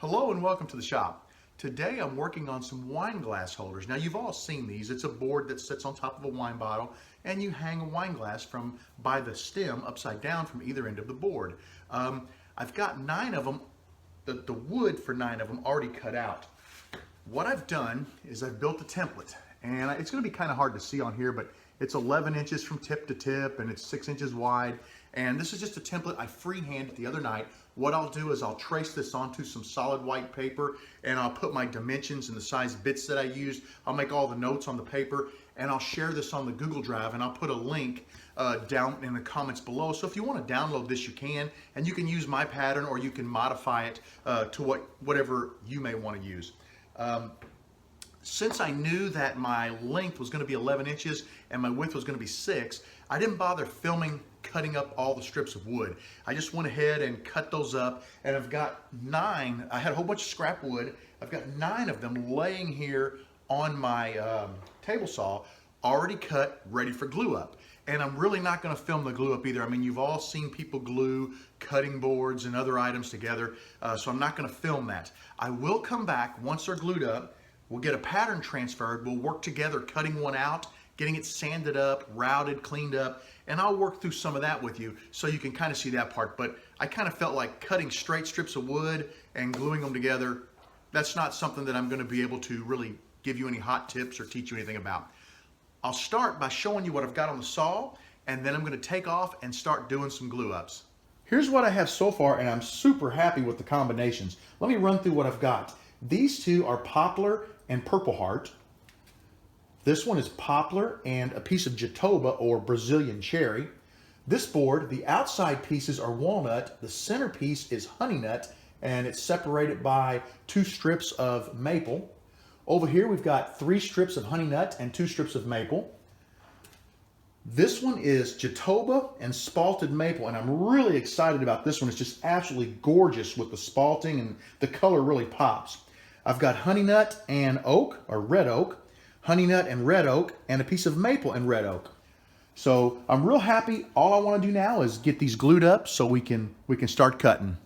Hello and welcome to the shop. Today I'm working on some wine glass holders. Now you've all seen these. It's a board that sits on top of a wine bottle and you hang a wine glass by the stem upside down from either end of the board. I've got 9 of them, the wood for 9 of them already cut out. What I've done is I've built a template, and it's going to be kind of hard to see on here, but it's 11 inches from tip to tip and it's 6 inches wide. And this is just a template I freehanded the other night. What I'll do is I'll trace this onto some solid white paper and I'll put my dimensions and the size bits that I used. I'll make all the notes on the paper and I'll share this on the Google Drive, and I'll put a link down in the comments below. So if you want to download this, you can, and you can use my pattern or you can modify it to whatever you may want to use. Since I knew that my length was going to be 11 inches and my width was going to be 6, I didn't bother filming cutting up all the strips of wood. I just went ahead and cut those up, and I've got 9. I had a whole bunch of scrap wood. I've got 9 of them laying here on my table saw, already cut, ready for glue up. And I'm really not going to film the glue up either. I mean, you've all seen people glue cutting boards and other items together, so I'm not going to film that. I will come back once they're glued up. We'll get a pattern transferred. We'll work together cutting one out, getting it sanded up, routed, cleaned up, and I'll work through some of that with you so you can kind of see that part. But I kind of felt like cutting straight strips of wood and gluing them together, that's not something that I'm going to be able to really give you any hot tips or teach you anything about. I'll start by showing you what I've got on the saw, and then I'm going to take off and start doing some glue ups. Here's what I have so far, and I'm super happy with the combinations. Let me run through what I've got. These two are poplar and purple heart. This one is poplar and a piece of jatoba or Brazilian cherry. This board, the outside pieces are walnut, the center piece is honey nut, and it's separated by 2 strips of maple. Over here we've got 3 strips of honey nut and 2 strips of maple. This one is jatoba and spalted maple, and I'm really excited about this one. It's just absolutely gorgeous with the spalting, and the color really pops. I've got honey nut and oak, or red oak, honey nut and red oak, and a piece of maple and red oak. So I'm real happy. All I want to do now is get these glued up so we can start cutting.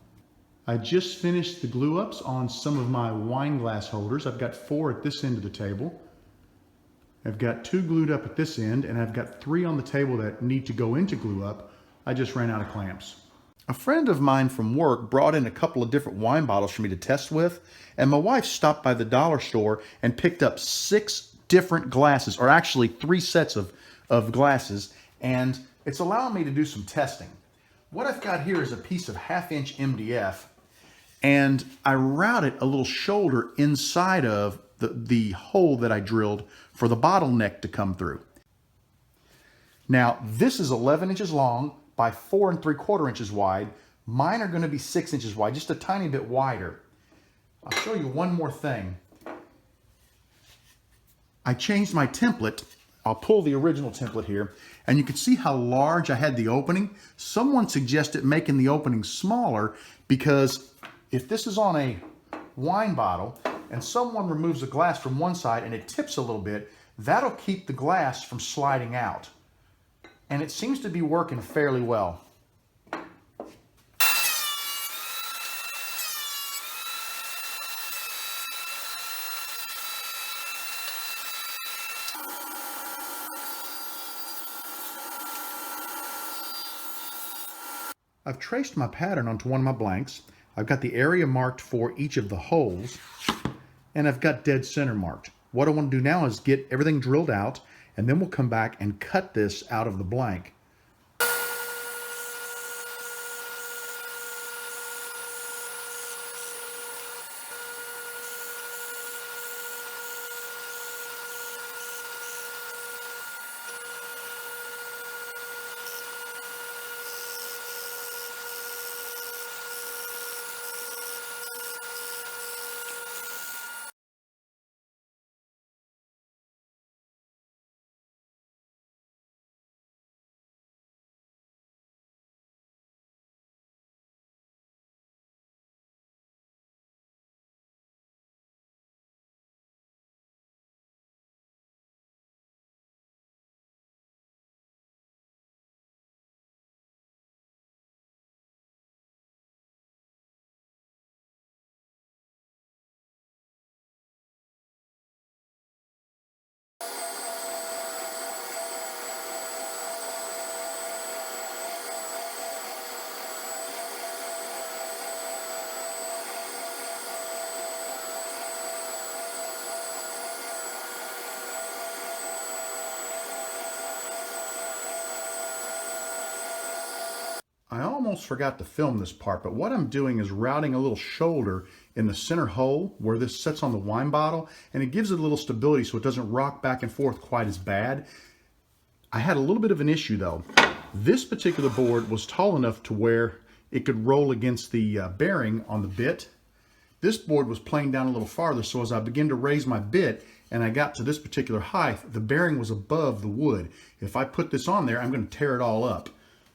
I just finished the glue ups on some of my wine glass holders. I've got 4 at this end of the table. I've got 2 glued up at this end, and I've got 3 on the table that need to go into glue up. I just ran out of clamps. A friend of mine from work brought in a couple of different wine bottles for me to test with, and my wife stopped by the dollar store and picked up 6 different glasses, or actually 3 sets of glasses, and it's allowing me to do some testing. What I've got here is a piece of 1/2 inch MDF, and I routed a little shoulder inside of the hole that I drilled for the bottleneck to come through. Now, this is 11 inches long by 4 3/4 inches wide. Mine are going to be 6 inches wide, just a tiny bit wider. I'll show you one more thing. I changed my template. I'll pull the original template here, and you can see how large I had the opening. Someone suggested making the opening smaller because if this is on a wine bottle and someone removes the glass from one side and it tips a little bit, that'll keep the glass from sliding out. And it seems to be working fairly well. I've traced my pattern onto one of my blanks. I've got the area marked for each of the holes, and I've got dead center marked. What I want to do now is get everything drilled out, and then we'll come back and cut this out of the blank. almost forgot to film this part, but what I'm doing is routing a little shoulder in the center hole where this sits on the wine bottle, and it gives it a little stability so it doesn't rock back and forth quite as bad. I had a little bit of an issue though. This particular board was tall enough to where it could roll against the bearing on the bit. This board was playing down a little farther, so as I began to raise my bit and I got to this particular height, the bearing was above the wood. If I put this on there, I'm going to tear it all up.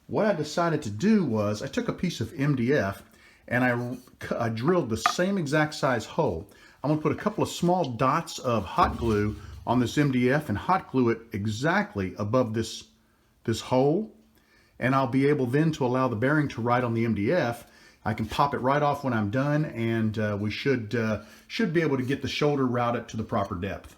What I decided to do was I took a piece of MDF and I drilled the same exact size hole. I'm going to put a couple of small dots of hot glue on this MDF and hot glue it exactly above this hole, and I'll be able then to allow the bearing to ride on the MDF. I can pop it right off when I'm done, and we should be able to get the shoulder routed to the proper depth.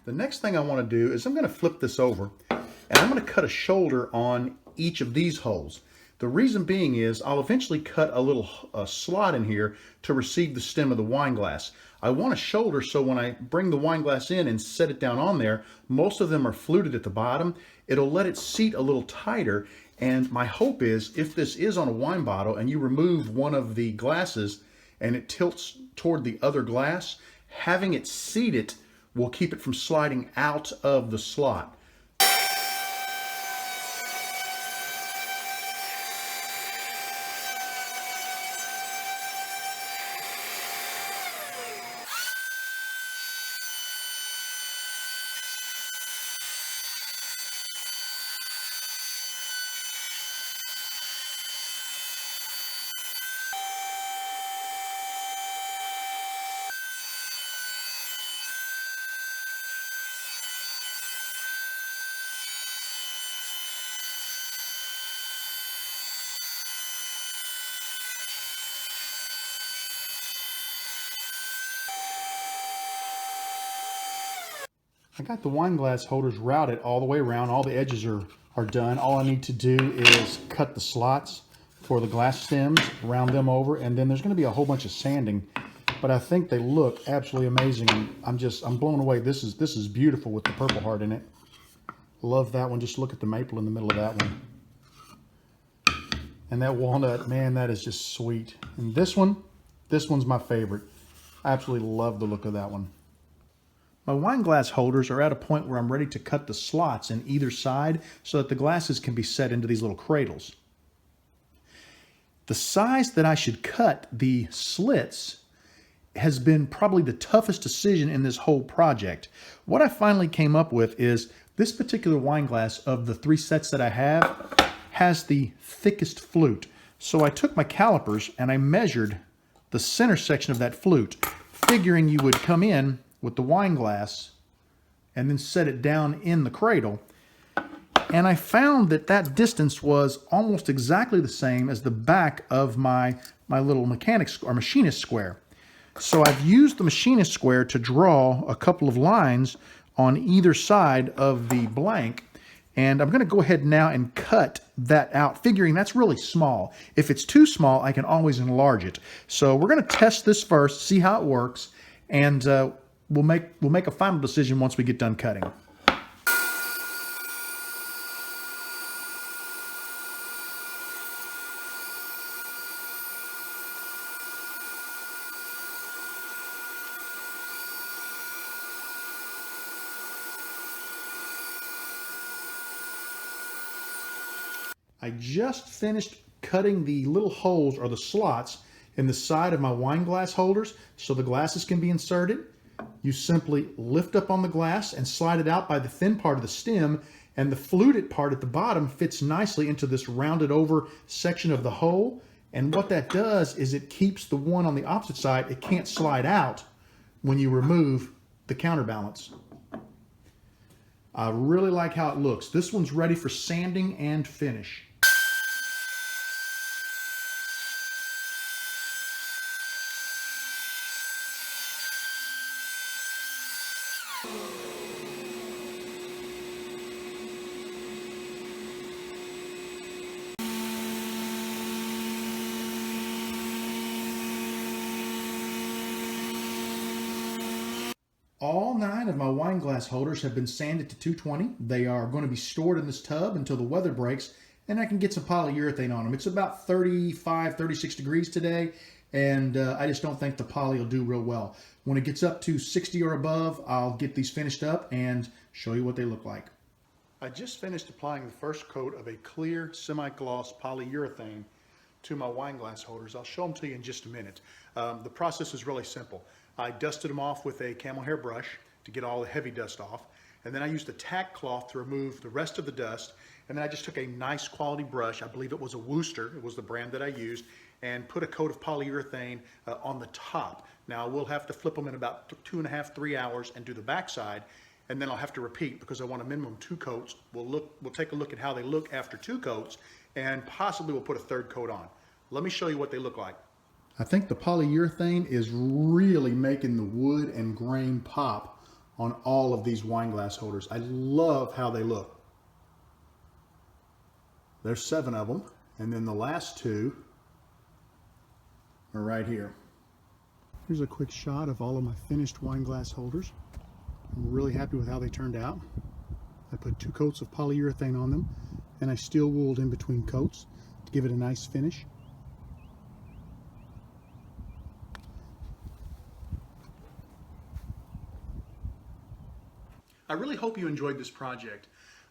The next thing I want to do is I'm going to flip this over and I'm going to cut a shoulder on each of these holes. The reason being is I'll eventually cut a little slot in here to receive the stem of the wine glass. I want a shoulder so when I bring the wine glass in and set it down on there, most of them are fluted at the bottom. It'll let it seat a little tighter, and my hope is if this is on a wine bottle and you remove one of the glasses and it tilts toward the other glass, having it seated will keep it from sliding out of the slot. I got the wine glass holders routed all the way around. All the edges are done. All I need to do is cut the slots for the glass stems, round them over, and then there's going to be a whole bunch of sanding. But I think they look absolutely amazing. I'm blown away. This is beautiful with the Purple Heart in it. Love that one. Just look at the maple in the middle of that one. And that walnut, man, that is just sweet. And this one's my favorite. I absolutely love the look of that one. My wine glass holders are at a point where I'm ready to cut the slots in either side so that the glasses can be set into these little cradles. The size that I should cut the slits has been probably the toughest decision in this whole project. What I finally came up with is this particular wine glass of the 3 sets that I have has the thickest flute. So I took my calipers and I measured the center section of that flute, figuring you would come in with the wine glass and then set it down in the cradle. And I found that that distance was almost exactly the same as the back of my little mechanics or machinist square. So I've used the machinist square to draw a couple of lines on either side of the blank. And I'm going to go ahead now and cut that out, figuring that's really small. If it's too small, I can always enlarge it. So we're going to test this first, see how it works, and we'll make a final decision once we get done cutting. I just finished cutting the little holes or the slots in the side of my wine glass holders so the glasses can be inserted. You simply lift up on the glass and slide it out by the thin part of the stem, and the fluted part at the bottom fits nicely into this rounded over section of the hole. And what that does is it keeps the one on the opposite side, it can't slide out when you remove the counterbalance. I really like how it looks. This one's ready for sanding and finish. All 9 of my wine glass holders have been sanded to 220. They are going to be stored in this tub until the weather breaks and I can get some polyurethane on them. It's about 35, 36 degrees today, and I just don't think the poly will do real well. When it gets up to 60 or above, I'll get these finished up and show you what they look like. I just finished applying the first coat of a clear semi-gloss polyurethane to my wine glass holders. I'll show them to you in just a minute. The process is really simple. I dusted them off with a camel hair brush to get all the heavy dust off, and then I used a tack cloth to remove the rest of the dust, and then I just took a nice quality brush, I believe it was a Worcester, it was the brand that I used, and put a coat of polyurethane on the top. Now we'll have to flip them in about 2.5, 3 hours and do the backside, and then I'll have to repeat because I want a minimum 2 coats. We'll take a look at how they look after 2 coats, and possibly we'll put a 3rd coat on. Let me show you what they look like. I think the polyurethane is really making the wood and grain pop on all of these wine glass holders. I love how they look. There's 7 of them, and then the last 2 are right here. Here's a quick shot of all of my finished wine glass holders. I'm really happy with how they turned out. I put 2 coats of polyurethane on them, and I steel wooled in between coats to give it a nice finish. I really hope you enjoyed this project.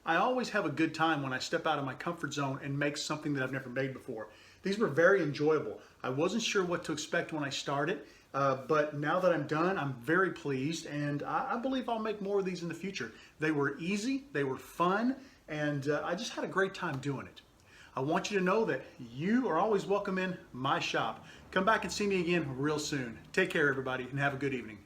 I always have a good time when I step out of my comfort zone and make something that I've never made before. These were very enjoyable. I wasn't sure what to expect when I started, but now that I'm done, I'm very pleased, and I believe I'll make more of these in the future. They were easy, they were fun, and I just had a great time doing it. I want you to know that you are always welcome in my shop. Come back and see me again real soon. Take care, everybody, and have a good evening.